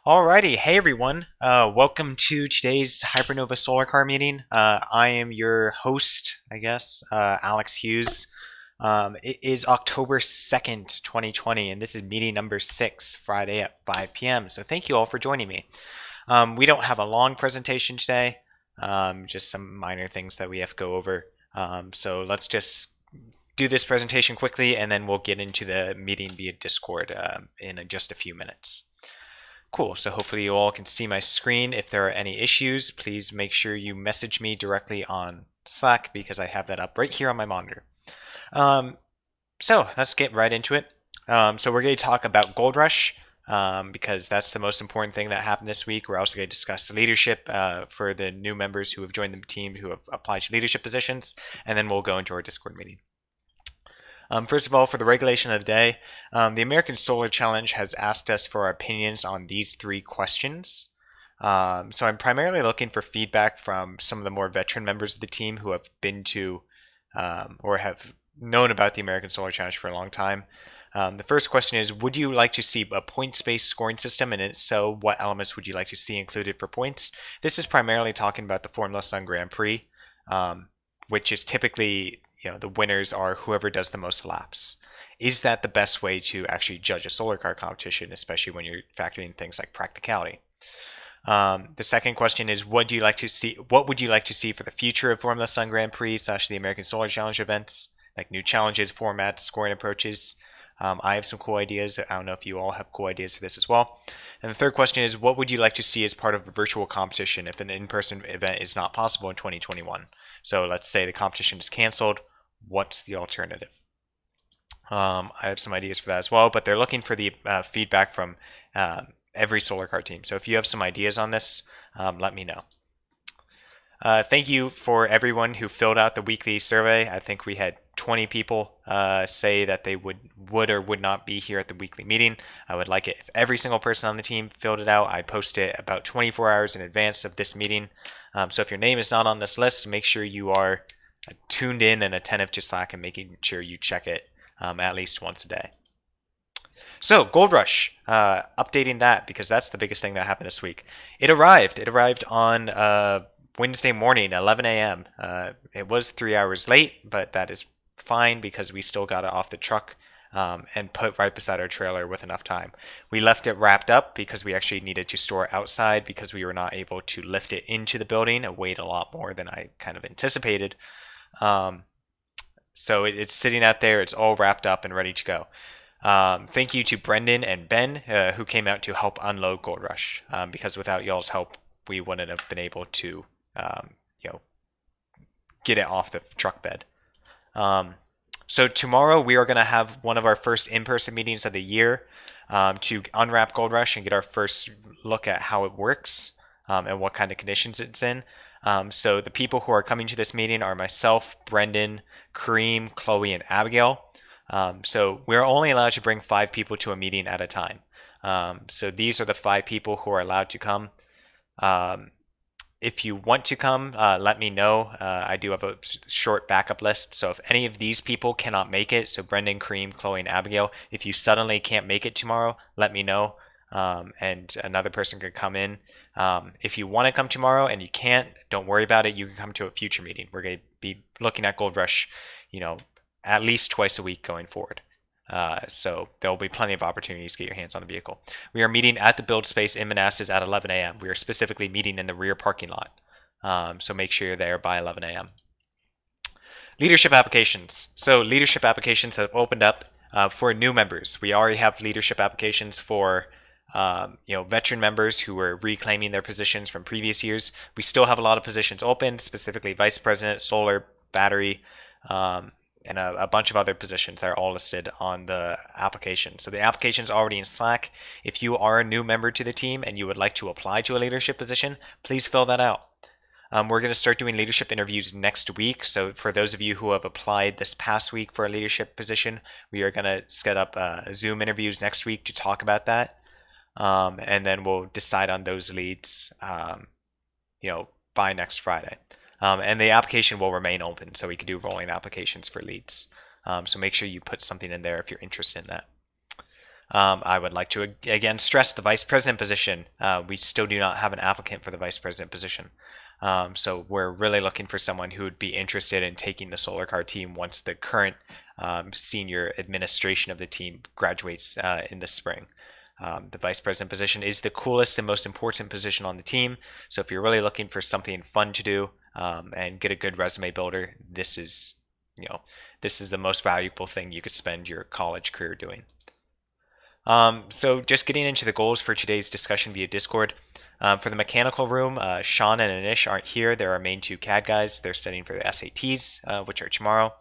Alrighty, hey everyone. Welcome to today's Hypernova Solar Car meeting. I am your host, I guess, Alex Hughes. It is October 2nd, 2020, and this is meeting number 6, Friday at 5 p.m. So thank you all for joining me. We don't have a long presentation today, just some minor things that we have to go over. So let's just do this presentation quickly, and then we'll get into the meeting via Discord in just a few minutes. Cool, so hopefully you all can see my screen. If there are any issues, please make sure you message me directly on Slack because I have that up right here on my monitor. So let's get right into it. So we're going to talk about Gold Rush because that's the most important thing that happened this week. We're also going to discuss leadership for the new members who have joined the team who have applied to leadership positions, and then we'll go into our Discord meeting. First of all, for the regulation of the day, the American Solar Challenge has asked us for our opinions on these three questions. So I'm primarily looking for feedback from some of the more veteran members of the team who have been to or have known about the American Solar Challenge for a long time. The first question is, would you like to see a points-based scoring system? And if so, what elements would you like to see included for points? This is primarily talking about the Formula Sun Grand Prix, which is typically, the winners are whoever does the most laps. Is that the best way to actually judge a solar car competition, especially when you're factoring things like practicality? The second question is, what would you like to see for the future of Formula Sun Grand Prix / the American Solar Challenge events, like new challenges, formats, scoring approaches? I have some cool ideas. I don't know if you all have cool ideas for this as well. And the third question is, what would you like to see as part of a virtual competition if an in-person event is not possible in 2021? So let's say the competition is canceled. What's the alternative? I have some ideas for that as well, but they're looking for the feedback from every solar car team. So if you have some ideas on this, let me know. Thank you for everyone who filled out the weekly survey. I think we had 20 people say that they would or would not be here at the weekly meeting. I would like it if every single person on the team filled it out. I post it about 24 hours in advance of this meeting. So if your name is not on this list, make sure you are tuned in and attentive to Slack and making sure you check it at least once a day. So, Gold Rush, updating that because that's the biggest thing that happened this week. It arrived. It arrived on Wednesday morning, 11 a.m. It was 3 hours late, but that is fine because we still got it off the truck and put right beside our trailer with enough time. We left it wrapped up because we actually needed to store it outside because we were not able to lift it into the building. It weighed a lot more than I kind of anticipated. So it's sitting out there. It's all wrapped up and ready to go. Thank you to Brendan and Ben who came out to help unload Gold Rush because without y'all's help, we wouldn't have been able to get it off the truck bed. So tomorrow we are going to have one of our first in-person meetings of the year to unwrap Gold Rush and get our first look at how it works and what kind of conditions it's in. So the people who are coming to this meeting are myself, Brendan, Kareem, Chloe, and Abigail. So we're only allowed to bring 5 people to a meeting at a time. So these are the 5 people who are allowed to come. If you want to come, let me know. I do have a short backup list. So if any of these people cannot make it, so Brendan, Kareem, Chloe, and Abigail, if you suddenly can't make it tomorrow, let me know. And another person could come in. If you want to come tomorrow and you can't, don't worry about it. You can come to a future meeting. We're going to be looking at Gold Rush, at least twice a week going forward. So there will be plenty of opportunities to get your hands on the vehicle. We are meeting at the build space in Manassas at 11 a.m. We are specifically meeting in the rear parking lot. So make sure you're there by 11 a.m. Leadership applications. So leadership applications have opened up for new members. We already have leadership applications for veteran members who are reclaiming their positions from previous years. We still have a lot of positions open, specifically vice president, solar, battery, and a bunch of other positions that are all listed on the application. So the application is already in Slack. If you are a new member to the team and you would like to apply to a leadership position, please fill that out. We're going to start doing leadership interviews next week. So for those of you who have applied this past week for a leadership position, we are going to set up Zoom interviews next week to talk about that. And then we'll decide on those leads, by next Friday. And the application will remain open, so we can do rolling applications for leads. So make sure you put something in there if you're interested in that. I would like to again stress the vice president position. We still do not have an applicant for the vice president position. So we're really looking for someone who would be interested in taking the solar car team once the current senior administration of the team graduates in the spring. The vice president position is the coolest and most important position on the team. So if you're really looking for something fun to do and get a good resume builder, this is the most valuable thing you could spend your college career doing. So just getting into the goals for today's discussion via Discord. For the mechanical room, Sean and Anish aren't here. They're our main 2 CAD guys. They're studying for the SATs, which are tomorrow.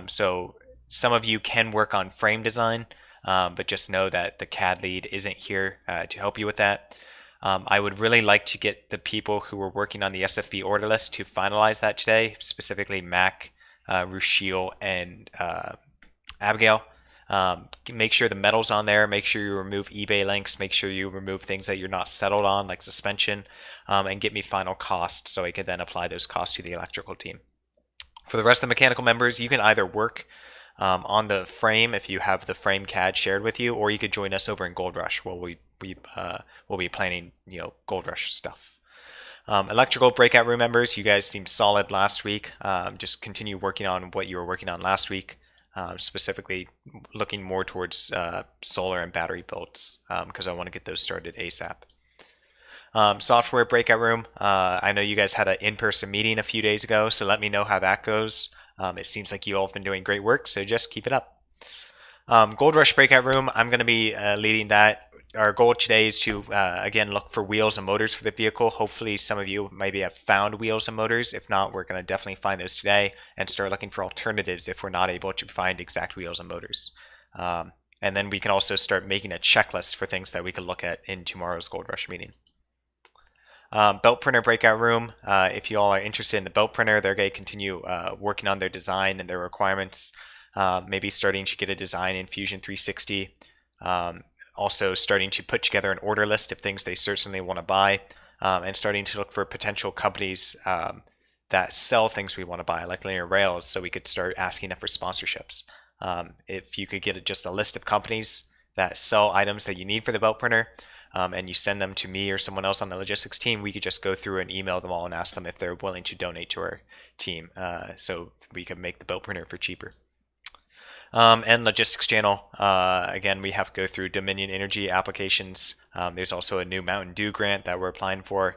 So some of you can work on frame design. But just know that the CAD lead isn't here to help you with that. I would really like to get the people who were working on the SFB order list to finalize that today, specifically Mac, Rushil, and Abigail. Make sure the metal's on there. Make sure you remove eBay links. Make sure you remove things that you're not settled on, like suspension, and get me final cost so I can then apply those costs to the electrical team. For the rest of the mechanical members, you can either work on the frame if you have the frame CAD shared with you, or you could join us over in Gold Rush where we'll be planning Gold Rush stuff. Electrical breakout room members, you guys seemed solid last week. Just continue working on what you were working on last week, specifically looking more towards solar and battery builds because I want to get those started ASAP. Software breakout room. I know you guys had an in-person meeting a few days ago, so let me know how that goes. It seems like you all have been doing great work, so just keep it up. Gold Rush breakout room, I'm going to be leading that. Our goal today is to, again, look for wheels and motors for the vehicle. Hopefully some of you maybe have found wheels and motors. If not, we're going to definitely find those today and start looking for alternatives if we're not able to find exact wheels and motors. And then we can also start making a checklist for things that we can look at in tomorrow's Gold Rush meeting. Belt printer breakout room. If you all are interested in the belt printer, they're going to continue working on their design and their requirements. Maybe starting to get a design in Fusion 360. Also starting to put together an order list of things they certainly want to buy, and starting to look for potential companies that sell things we want to buy, like linear rails, so we could start asking them for sponsorships. If you could get just a list of companies that sell items that you need for the belt printer, and you send them to me or someone else on the logistics team, we could just go through and email them all and ask them if they're willing to donate to our team, so we can make the belt printer for cheaper. And logistics channel, again, we have to go through Dominion Energy applications. There's also a new Mountain Dew grant that we're applying for,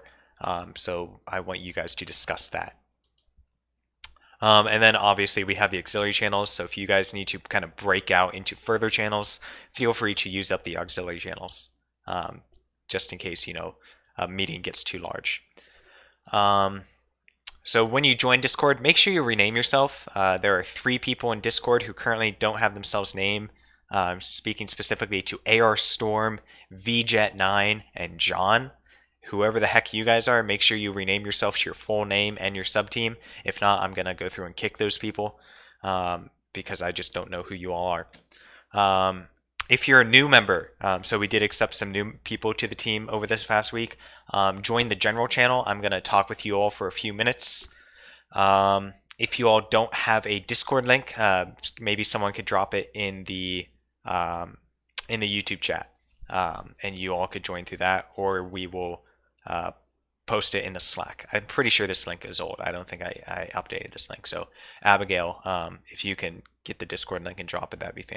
so I want you guys to discuss that. And then obviously we have the auxiliary channels, so if you guys need to kind of break out into further channels, feel free to use up the auxiliary channels, just in case, a meeting gets too large. So when you join Discord, make sure you rename yourself. There are 3 people in Discord who currently don't have themselves named. Speaking specifically to AR Storm, VJet9, and John. Whoever the heck you guys are, make sure you rename yourself to your full name and your sub-team. If not, I'm going to go through and kick those people because I just don't know who you all are. If you're a new member, so we did accept some new people to the team over this past week, join the general channel. I'm going to talk with you all for a few minutes. If you all don't have a Discord link, maybe someone could drop it in the YouTube chat, and you all could join through that, or we will post it in the Slack. I'm pretty sure this link is old. I don't think I updated this link. So Abigail, if you can get the Discord link and drop it, that'd be fantastic.